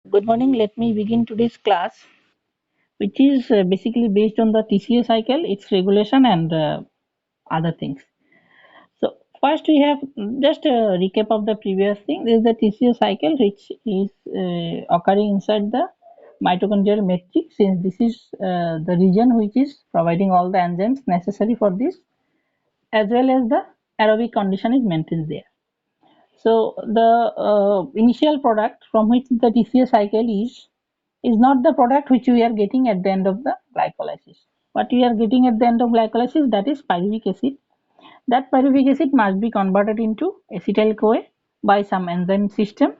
Good morning. Let me begin today's class, which is basically based on the TCA cycle, its regulation, and other things. So, first we have just a recap of the previous thing. This is the TCA cycle, which is occurring inside the mitochondrial matrix, since this is the region which is providing all the enzymes necessary for this, as well as the aerobic condition is maintained there. So the initial product from which the TCA cycle is not the product which we are getting at the end of the glycolysis. What we are getting at the end of glycolysis, that is pyruvic acid. That pyruvic acid must be converted into acetyl CoA by some enzyme system,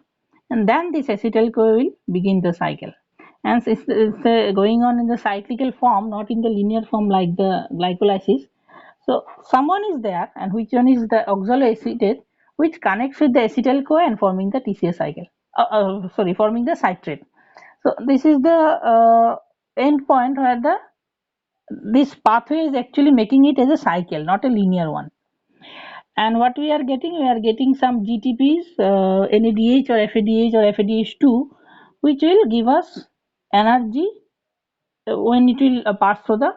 and then this acetyl CoA will begin the cycle. And it's going on in the cyclical form, not in the linear form like the glycolysis. So someone is there, and which one is the oxaloacetate, which connects with the acetyl CoA and forming the TCA cycle. Forming the citrate. So this is the end point where the this pathway is actually making it as a cycle, not a linear one. And what we are getting some GTPs, NADH or FADH or FADH2, which will give us energy when it will pass through the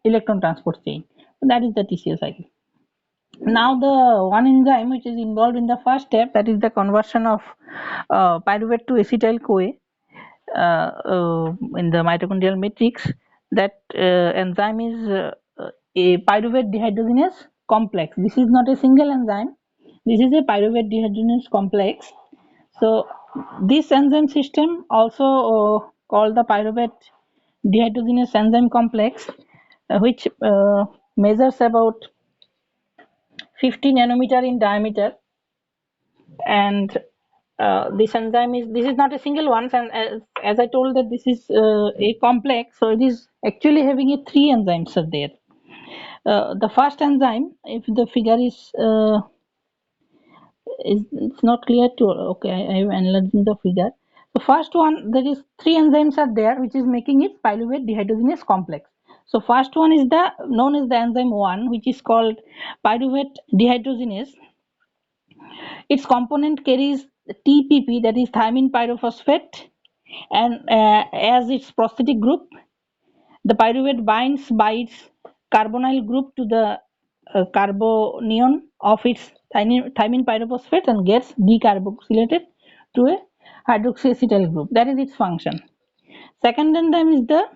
electron transport chain. So that is the TCA cycle. Now the one enzyme which is involved in the first step, that is the conversion of pyruvate to acetyl CoA in the mitochondrial matrix, that enzyme is a pyruvate dehydrogenase complex. This is not a single enzyme, this is a pyruvate dehydrogenase complex. So this enzyme system, also called the pyruvate dehydrogenase enzyme complex, which measures about 50 nanometer in diameter, and this is not a single one, and as I told that this is a complex, so it is actually having a three enzymes are there. The first enzyme, if the figure is it's not clear to, okay, I am analyzing the figure. The first one, there is three enzymes are there which is making it pyruvate dehydrogenase complex. So first one is the known as the enzyme 1, which is called pyruvate dehydrogenase. Its component carries TPP, that is thymine pyrophosphate, and as its prosthetic group, the pyruvate binds by its carbonyl group to the carbanion of its thymine pyrophosphate and gets decarboxylated to a hydroxyacetyl group. That is its function. Second enzyme is the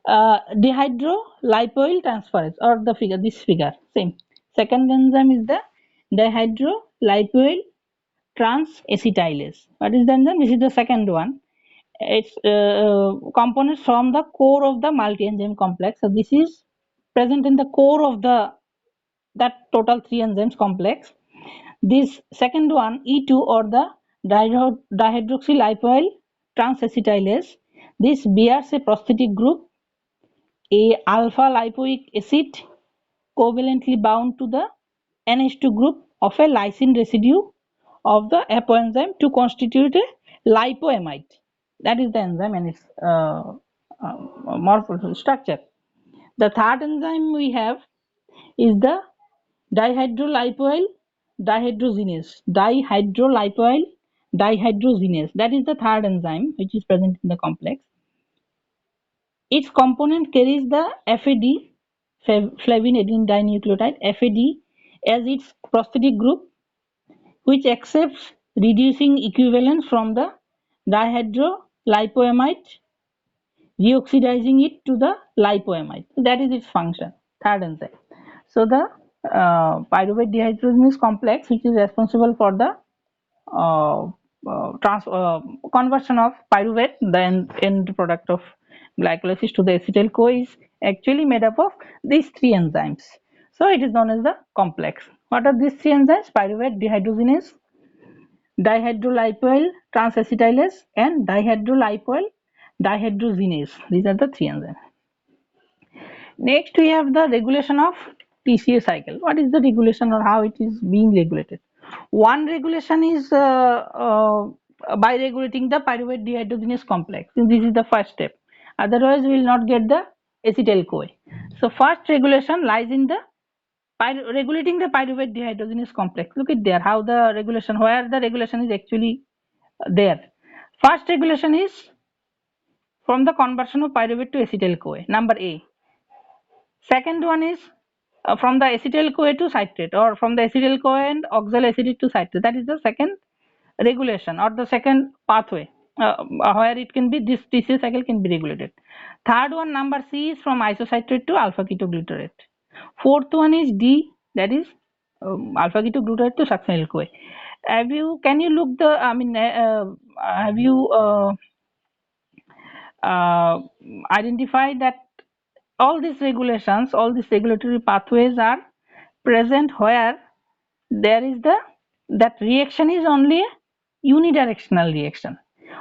dihydrolipoyl transferase, or the figure, this figure, same. Second enzyme is the dihydrolipoyl transacetylase. What is the enzyme? This is the second one. Its components from the core of the multi-enzyme complex. So this is present in the core of the that total three enzymes complex. This second one, E2, or the dihydroxylipoyl transacetylase, this bears a prosthetic group, a alpha lipoic acid covalently bound to the NH2 group of a lysine residue of the apoenzyme to constitute a lipoamide. That is the enzyme and its morphological structure. The third enzyme we have is the dihydrolipoyl dehydrogenase. Dihydrolipoyl dehydrogenase. That is the third enzyme which is present in the complex. Its component carries the FAD, flavin adenine dinucleotide, FAD, as its prosthetic group, which accepts reducing equivalence from the dihydrolipoamide, reoxidizing it to the lipoamide. That is its function, third enzyme. So the pyruvate dehydrogenase complex, which is responsible for the uh, conversion of pyruvate, the end product of glycolysis, to the acetyl CoA, is actually made up of these three enzymes. So it is known as the complex. What are these three enzymes? Pyruvate dehydrogenase, dihydrolipoyl transacetylase, and dihydrolipoyl dehydrogenase. These are the three enzymes. Next, we have the regulation of TCA cycle. What is the regulation, or how it is being regulated? One regulation is by regulating the pyruvate dehydrogenase complex. This is the first step. Otherwise, we will not get the acetyl CoA. So, first regulation lies in the regulating the pyruvate dehydrogenase complex. Look at there how the regulation, where the regulation is actually there. First regulation is from the conversion of pyruvate to acetyl CoA, number A. Second one is from the acetyl CoA to citrate, or from the acetyl CoA and oxaloacetic to citrate. That is the second regulation or the second pathway where it can be, this TCA cycle can be regulated. Third one, number C, is from isocitrate to alpha ketoglutarate. Fourth one is D, that is alpha ketoglutarate to succinyl CoA. Can you look the, I mean, have you uh, identified that all these regulations, all these regulatory pathways are present where there is that reaction is only a unidirectional reaction.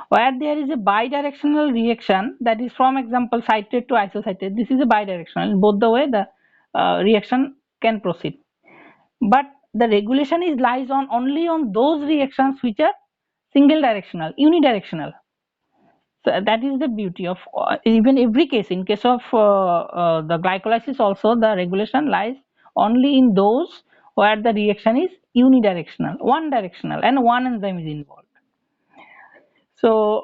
Where there is a bidirectional reaction, that is from example citrate to isocitrate, this is a bidirectional. In both the way the reaction can proceed. But the regulation is lies on only on those reactions which are single directional, unidirectional. So that is the beauty of even every case. In case of the glycolysis also, the regulation lies only in those where the reaction is unidirectional, one directional, and one enzyme is involved. So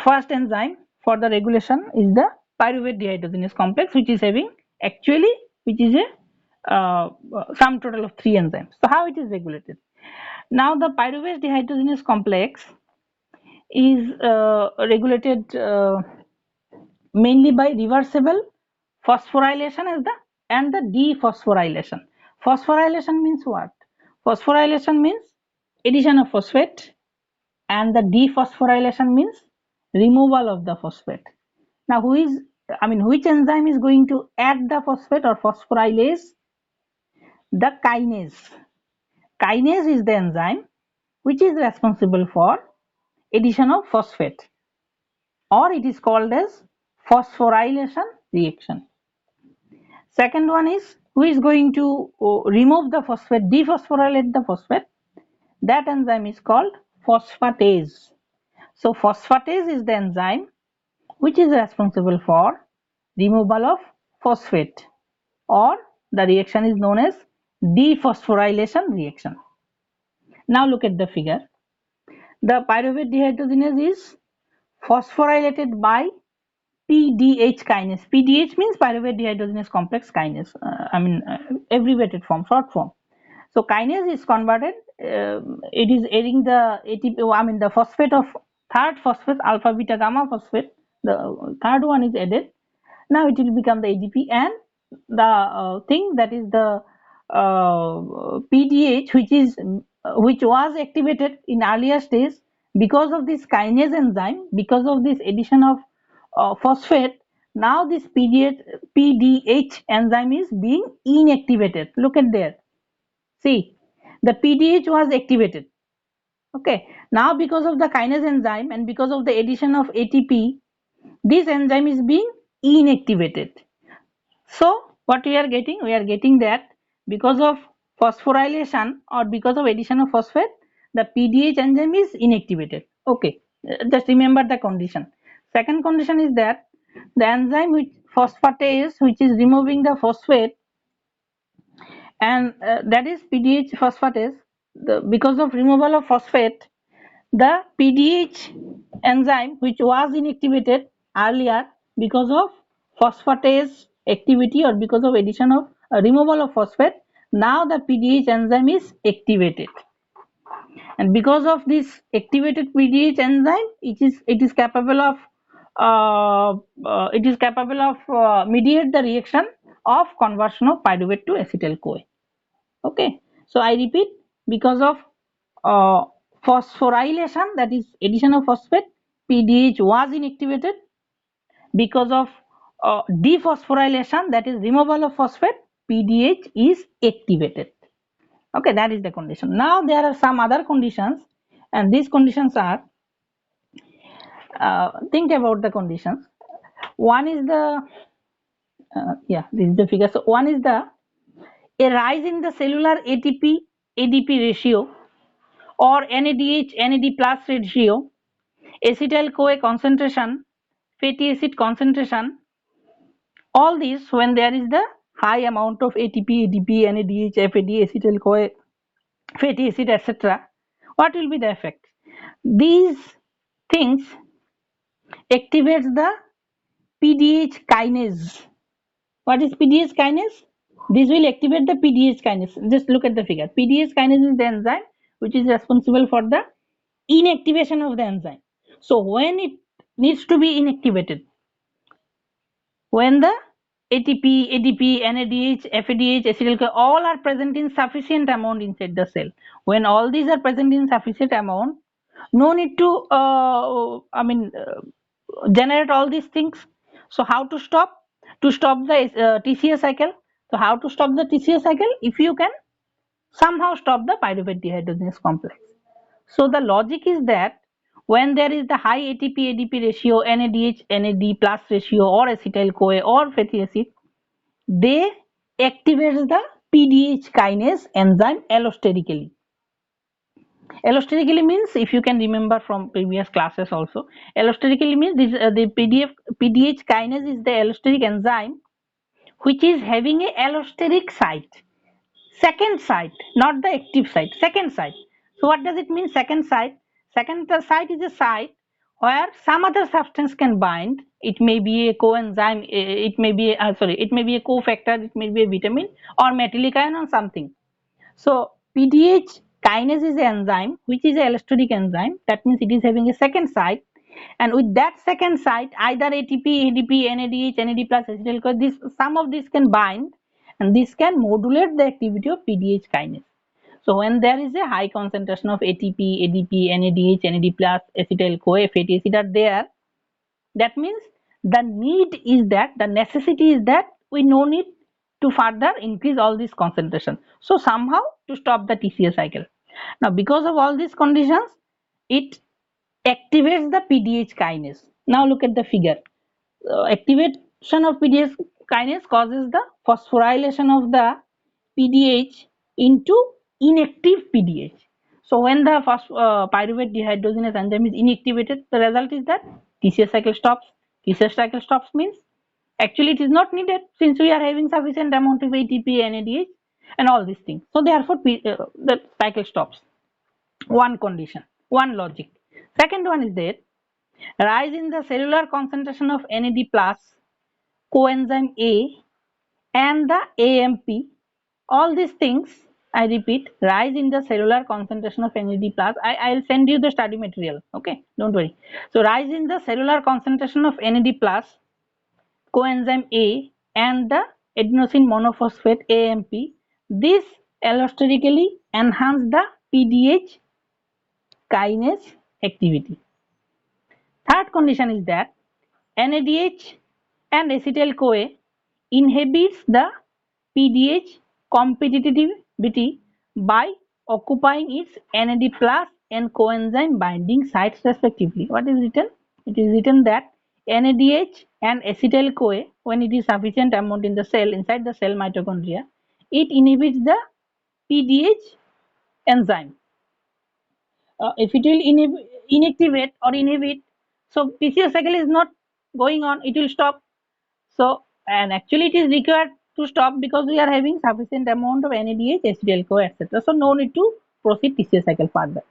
first enzyme for the regulation is the pyruvate dehydrogenase complex, which is having actually, which is a sum total of 3 enzymes. So how it is regulated? Now the pyruvate dehydrogenase complex is regulated mainly by reversible phosphorylation as the and the dephosphorylation. Phosphorylation means what? Phosphorylation means addition of phosphate, and the dephosphorylation means removal of the phosphate. Now which enzyme is going to add the phosphate or phosphorylase? The kinase. Kinase is the enzyme which is responsible for addition of phosphate, or it is called as phosphorylation reaction. Second one is who is going to remove the phosphate, dephosphorylate the phosphate. That enzyme is called phosphatase. So phosphatase is the enzyme which is responsible for removal of phosphate, or the reaction is known as dephosphorylation reaction. Now look at the figure. The pyruvate dehydrogenase is phosphorylated by PDH kinase. PDH means pyruvate dehydrogenase complex kinase. Abbreviated form, short form. So kinase is converted. It is adding the ATP. The phosphate of third phosphate, alpha, beta, gamma phosphate. The third one is added. Now it will become the ADP, and the thing that is the PDH, which was activated in earlier stage because of this kinase enzyme, because of this addition of phosphate. Now this PDH enzyme is being inactivated. Look at there. See, the PDH was activated. Okay. Now because of the kinase enzyme and because of the addition of ATP, this enzyme is being inactivated. So what we are getting? We are getting that because of phosphorylation or because of addition of phosphate, the PDH enzyme is inactivated. Okay, just remember the condition. Second condition is that the enzyme which phosphatase, which is removing the phosphate, and that is PDH phosphatase. Because of removal of phosphate, the PDH enzyme which was inactivated earlier because of phosphatase activity or because of addition of removal of phosphate, now the PDH enzyme is activated, and because of this activated PDH enzyme, it is capable of mediate the reaction of conversion of pyruvate to acetyl CoA. Okay, so I repeat, because of phosphorylation, that is addition of phosphate, PDH was inactivated. Because of dephosphorylation, that is removal of phosphate, PDH is activated. Okay, that is the condition. Now there are some other conditions, and these conditions are, think about the conditions. One is the this is the figure. So one is the a rise in the cellular ATP ADP ratio, or NADH NAD plus ratio, acetyl CoA concentration, fatty acid concentration. All these when there is the high amount of ATP, ADP, NADH, FAD, acetyl CoA, fatty acid, etc. What will be the effect? These things activates the PDH kinase. What is PDH kinase? This will activate the PDH kinase. Just look at the figure. PDH kinase is the enzyme which is responsible for the inactivation of the enzyme. So when it needs to be inactivated, when the ATP, ADP, NADH, FADH, acetyl all are present in sufficient amount inside the cell. When all these are present in sufficient amount, no need to generate all these things. So how to stop? To stop the TCA cycle. So how to stop the TCA cycle? If you can somehow stop the pyruvate dehydrogenase complex. So the logic is that when there is the high ATP ADP ratio, NADH NAD plus ratio or acetyl CoA or fatty acid, they activate the PDH kinase enzyme allosterically. Allosterically means, if you can remember from previous classes also, allosterically means this, the PDH kinase is the allosteric enzyme which is having a allosteric site. Second site, not the active site, second site. So what does it mean, second site? Second site is a site where some other substance can bind. It may be a coenzyme, it may be it may be a cofactor, it may be a vitamin or metallic ion or something. So PDH kinase is an enzyme which is an allosteric enzyme. That means it is having a second site, and with that second site, either ATP, ADP, NADH, NAD plus acetyl CoA, this some of this can bind, and this can modulate the activity of PDH kinase. So when there is a high concentration of ATP, ADP, NADH, NAD plus acetyl CoA, fatty acid are there, that means the need is that, the necessity is that we no need to further increase all this concentration. So somehow to stop the TCA cycle. Now because of all these conditions, it activates the PDH kinase. Now look at the figure. Activation of PDH kinase causes the phosphorylation of the PDH into inactive PDH. So when the pyruvate dehydrogenase enzyme is inactivated, the result is that TCA cycle stops. TCA cycle stops means actually it is not needed since we are having sufficient amount of ATP, NADH and all these things. So therefore the cycle stops. One condition, one logic. Second one is that rise in the cellular concentration of NAD plus, coenzyme A and the AMP, all these things, I repeat, rise in the cellular concentration of NAD plus. I'll send you the study material, okay, don't worry. So rise in the cellular concentration of NAD plus, coenzyme A and the adenosine monophosphate AMP, this allosterically enhance the PDH kinase activity. Third condition is that NADH and acetyl CoA inhibits the PDH competitivity by occupying its NAD plus and coenzyme binding sites respectively. What is written? It is written that NADH and acetyl CoA, when it is sufficient amount in the cell, inside the cell mitochondria, it inhibits the PDH enzyme. If it will inactivate or inhibit, so TCA cycle is not going on, it will stop. So, and actually it is required to stop because we are having sufficient amount of NADH, acetyl CoA, etc. So no need to proceed TCA cycle further.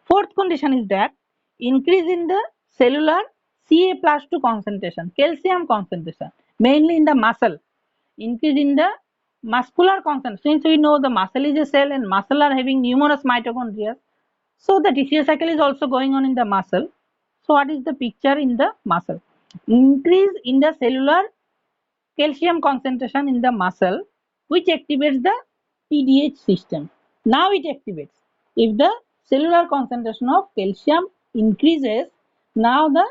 Fourth condition is that increase in the cellular Ca plus 2 concentration, calcium concentration, mainly in the muscle. Increase in the muscular concentration. Since we know the muscle is a cell and muscle are having numerous mitochondria, so the TCA cycle is also going on in the muscle. So what is the picture in the muscle? Increase in the cellular calcium concentration in the muscle, which activates the PDH system. Now it activates. If the cellular concentration of calcium increases, now the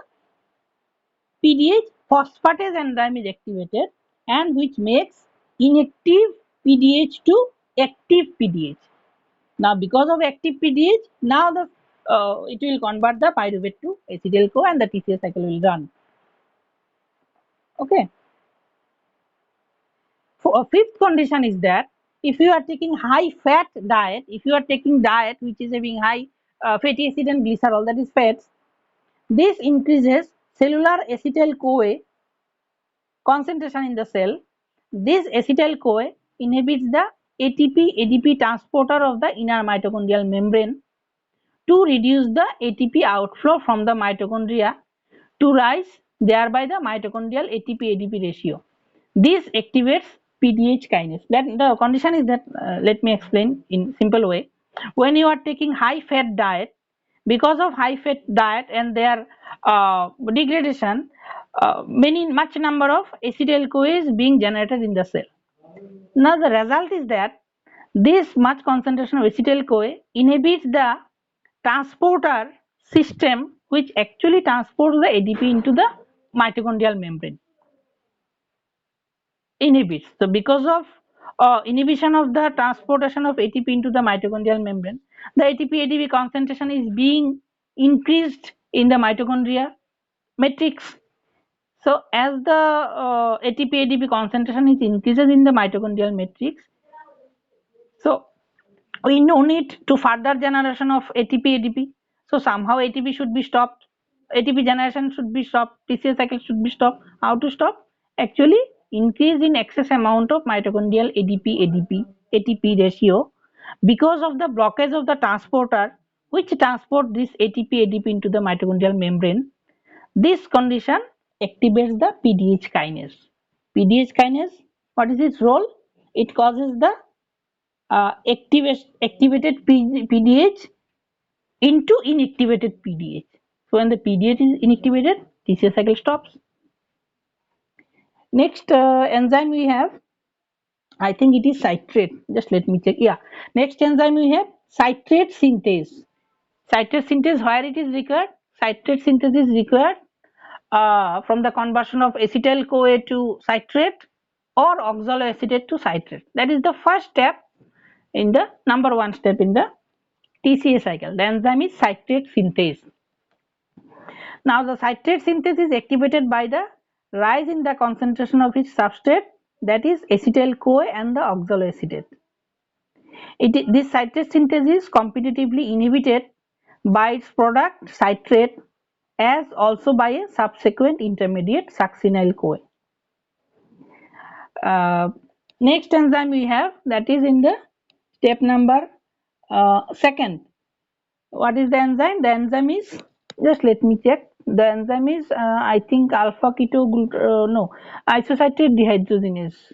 PDH phosphatase enzyme is activated, and which makes inactive PDH to active PDH. Now because of active PDH, now the it will convert the pyruvate to acetyl CoA and the TCA cycle will run. Okay. Fifth condition is that if you are taking high fat diet, if you are taking diet which is having high fatty acid and glycerol, that is fats, this increases cellular acetyl CoA concentration in the cell. This acetyl CoA inhibits the ATP ADP transporter of the inner mitochondrial membrane to reduce the ATP outflow from the mitochondria to rise thereby the mitochondrial ATP-ADP ratio. This activates PDH kinase. That the condition is that let me explain in simple way. When you are taking high fat diet, because of high fat diet and their degradation, much number of acetyl CoA is being generated in the cell. Now the result is that this much concentration of acetyl CoA inhibits the transporter system which actually transports the ADP into the mitochondrial membrane. Inhibits. So because of inhibition of the transportation of ATP into the mitochondrial membrane, the ATP-ADP concentration is being increased in the mitochondria matrix. So as the ATP-ADP concentration is increases in the mitochondrial matrix, so we no need to further generation of ATP-ADP. So somehow ATP should be stopped. ATP generation should be stopped. TCA cycle should be stopped. How to stop? Actually, increase in excess amount of mitochondrial ADP-ATP ratio because of the blockage of the transporter which transport this ATP-ADP into the mitochondrial membrane. This condition activates the PDH kinase. PDH kinase, what is its role? It causes the activated PDH into inactivated PDH. So when the PDH is inactivated, TCA cycle stops. Next enzyme we have, I think it is citrate. Just let me check. Yeah. Next enzyme we have citrate synthase. Citrate synthase, where it is required? Citrate synthase is required from the conversion of acetyl CoA to citrate or oxaloacetate to citrate. That is the first step in the number one step in the TCA cycle. The enzyme is citrate synthase. Now the citrate synthase is activated by the rise in the concentration of its substrate, that is acetyl CoA and the oxaloacetate. This citrate synthase is competitively inhibited by its product citrate as also by a subsequent intermediate succinyl CoA. Next enzyme we have, that is in the step number second. What is the enzyme? The enzyme is, just let me check. The enzyme is I think alpha no, isocitrate dehydrogenase.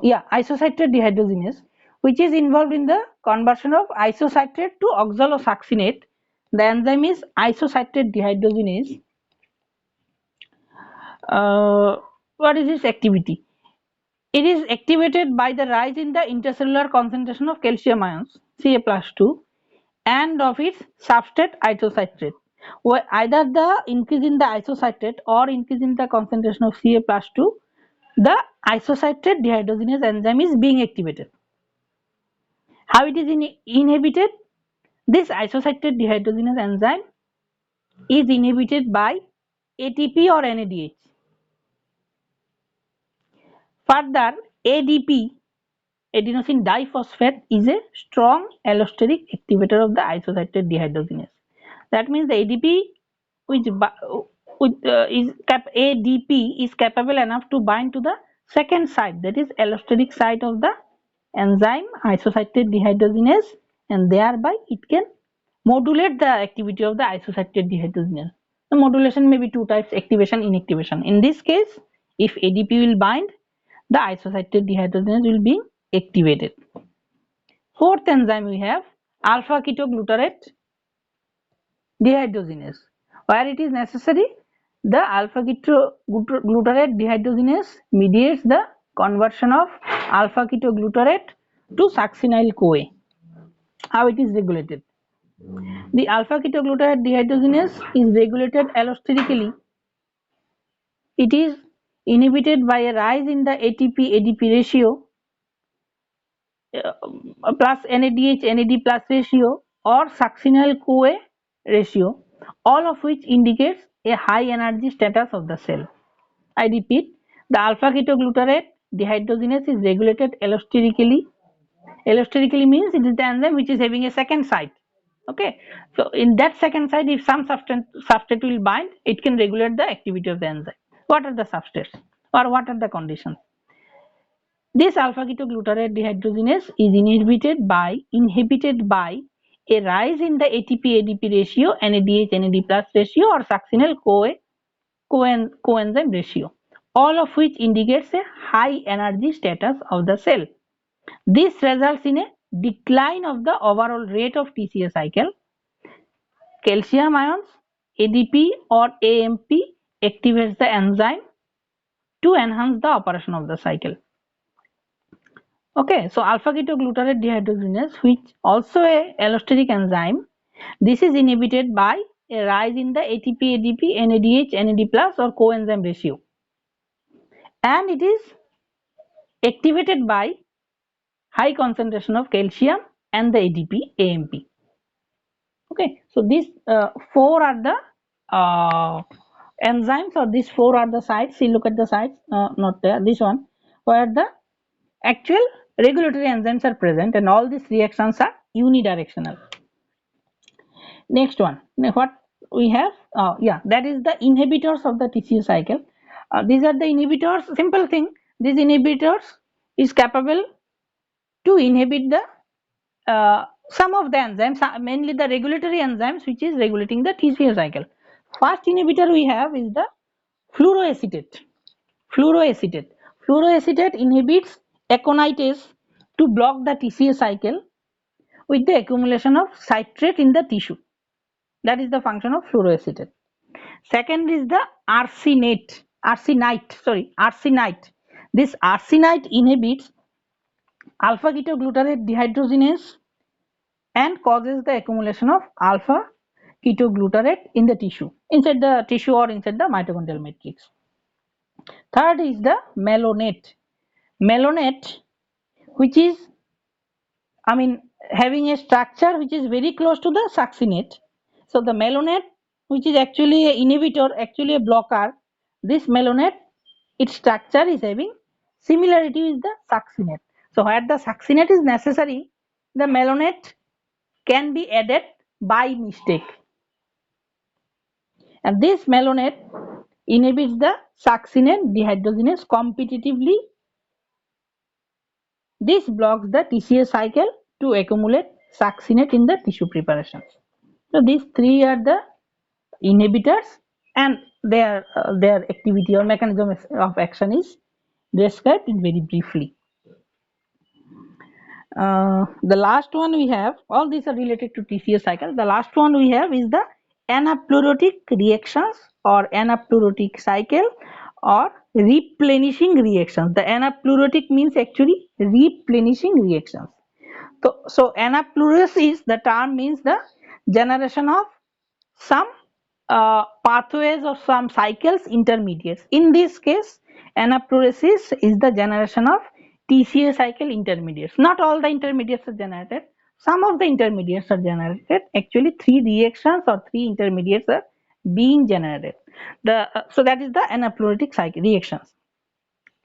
Yeah, isocitrate dehydrogenase, which is involved in the conversion of isocitrate to oxalosuccinate. The enzyme is isocitrate dehydrogenase. What is its activity? It is activated by the rise in the intercellular concentration of calcium ions Ca+2 and of its substrate isocitrate. Either the increase in the isocitrate or increase in the concentration of Ca+2, the isocitrate dehydrogenase enzyme is being activated. How it is inhibited? This isocitrate dehydrogenase enzyme is inhibited by ATP or NADH. Further, ADP, adenosine diphosphate, is a strong allosteric activator of the isocitrate dehydrogenase. That means the ADP ADP is capable enough to bind to the second site, that is allosteric site of the enzyme isocitrate dehydrogenase, and thereby it can modulate the activity of the isocitrate dehydrogenase. The modulation may be two types: activation, inactivation. In this case, if ADP will bind, the isocitrate dehydrogenase will be activated. Fourth enzyme we have alpha ketoglutarate dehydrogenase. Where it is necessary, the alpha ketoglutarate dehydrogenase mediates the conversion of alpha ketoglutarate to succinyl CoA. How it is regulated? The alpha ketoglutarate dehydrogenase is regulated allosterically. It is inhibited by a rise in the ATP-ADP ratio plus NADH-NAD plus ratio or succinyl CoA ratio, all of which indicates a high energy status of the cell. I repeat, the alpha ketoglutarate dehydrogenase is regulated allosterically. Allosterically means it is the enzyme which is having a second site. Okay, so in that second site, if some substrate will bind, it can regulate the activity of the enzyme. What are the substrates or what are the conditions? This alpha ketoglutarate dehydrogenase is inhibited by a rise in the ATP-ADP ratio, NADH-NAD plus ratio, or succinyl-coenzyme ratio, all of which indicates a high energy status of the cell. This results in a decline of the overall rate of TCA cycle. Calcium ions, ADP or AMP activates the enzyme to enhance the operation of the cycle. Okay, so alpha ketoglutarate dehydrogenase, which also a allosteric enzyme, this is inhibited by a rise in the ATP, ADP, NADH, NAD plus or coenzyme ratio, and it is activated by high concentration of calcium and the ADP, AMP. Okay, so these four are the enzymes, or these four are the sites. See, look at the sites, not there, this one, where the actual regulatory enzymes are present, and all these reactions are unidirectional. Next one, what we have, yeah, that is the inhibitors of the TCA cycle. These are the inhibitors. Simple thing, these inhibitors is capable to inhibit the some of the enzymes, mainly the regulatory enzymes which is regulating the TCA cycle. First inhibitor we have is the fluoroacetate. Fluoroacetate. Fluoroacetate inhibits aconitase to block the TCA cycle with the accumulation of citrate in the tissue. That is the function of fluoroacetate. Second is the arsenate. Arsenite. This arsenite inhibits alpha ketoglutarate dehydrogenase and causes the accumulation of alpha ketoglutarate in the tissue, inside the tissue or inside the mitochondrial matrix. Third is the malonate. Malonate, which is, having a structure which is very close to the succinate. So the malonate, which is actually a inhibitor, actually a blocker, this malonate, its structure is having similarity with the succinate. So where the succinate is necessary, the malonate can be added by mistake, and this malonate inhibits the succinate dehydrogenase competitively. This blocks the TCA cycle to accumulate succinate in the tissue preparations. So these three are the inhibitors, and their activity or mechanism of action is described very briefly. The last one we have, all these are related to TCA cycle. The last one we have is the anaplerotic reactions or anaplerotic cycle or replenishing reactions. The anaplerotic means actually replenishing reactions. So anaplerosis, the term means the generation of some pathways or some cycles intermediates. In this case, anaplerosis is the generation of TCA cycle intermediates. Not all the intermediates are generated. Some of the intermediates are generated. Actually, three reactions or three intermediates are being generated. So that is the anaplerotic cycle reactions.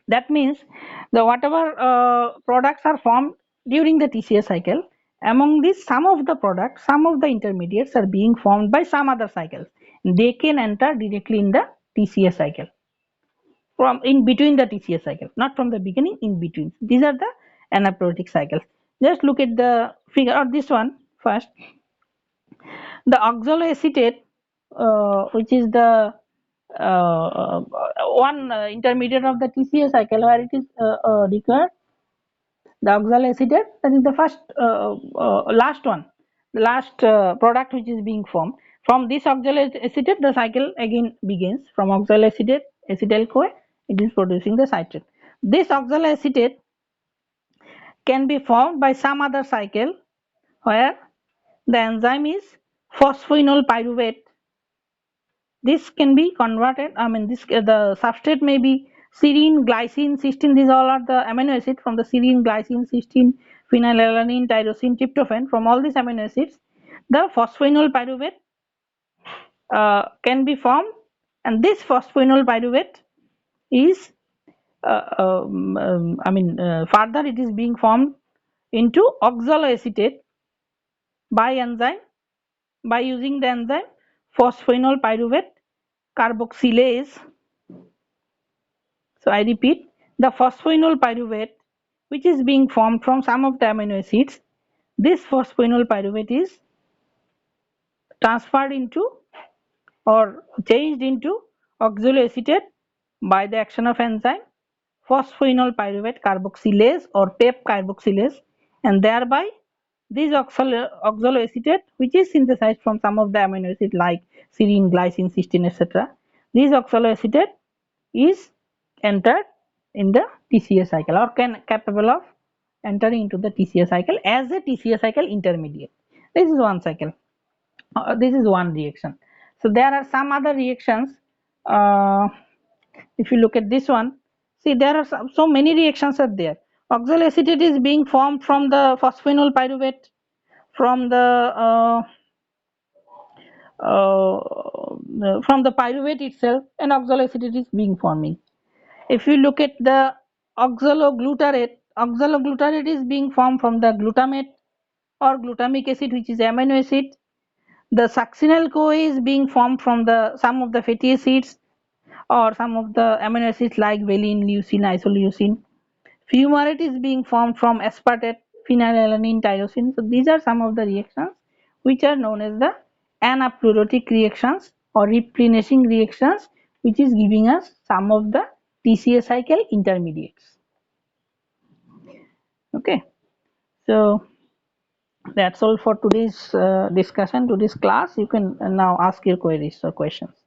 That means the whatever products are formed during the TCA cycle, among these some of the products, some of the intermediates are being formed by some other cycles. They can enter directly in the TCA cycle, from in between the TCA cycle, not from the beginning, in between. These are the anaplerotic cycles. Just look at the figure or this one first. The oxaloacetate, which is the one intermediate of the TCA cycle where it is required, the oxaloacetate, that is the first last one, the last product which is being formed. From this oxaloacetate, the cycle again begins. From oxaloacetate, acetyl CoA, it is producing the citrate. This oxaloacetate can be formed by some other cycle where the enzyme is phosphoenol pyruvate. This can be converted, the substrate may be serine, glycine, cysteine. These all are the amino acids from the serine, glycine, cysteine, phenylalanine, tyrosine, tryptophan. From all these amino acids, the phosphoenol pyruvate can be formed, and this phosphoenol pyruvate is further it is being formed into oxaloacetate by enzyme, by using the enzyme phosphoenol pyruvate carboxylase. So I repeat, the phosphoenol pyruvate which is being formed from some of the amino acids, this phosphoenol pyruvate is transferred into or changed into oxaloacetate by the action of enzyme phosphoenol pyruvate carboxylase or PEP carboxylase, and thereby this oxaloacetate, which is synthesized from some of the amino acids like serine, glycine, cysteine, etc. This oxaloacetate is entered in the TCA cycle or capable of entering into the TCA cycle as a TCA cycle intermediate. This is one cycle. This is one reaction. So there are some other reactions. Uh, if you look at this one, see there are so many reactions are there. Oxaloacetate is being formed from the phosphoenol pyruvate, from the pyruvate itself, and oxaloacetate is being forming. If you look at the oxaloglutarate is being formed from the glutamate or glutamic acid, which is amino acid. The succinyl CoA is being formed from the some of the fatty acids or some of the amino acids like valine, leucine, isoleucine. Fumarate is being formed from aspartate, phenylalanine, tyrosine. So these are some of the reactions which are known as the anaplerotic reactions or replenishing reactions, which is giving us some of the TCA cycle intermediates. Okay, so that's all for today's discussion, today's class. You can now ask your queries or questions.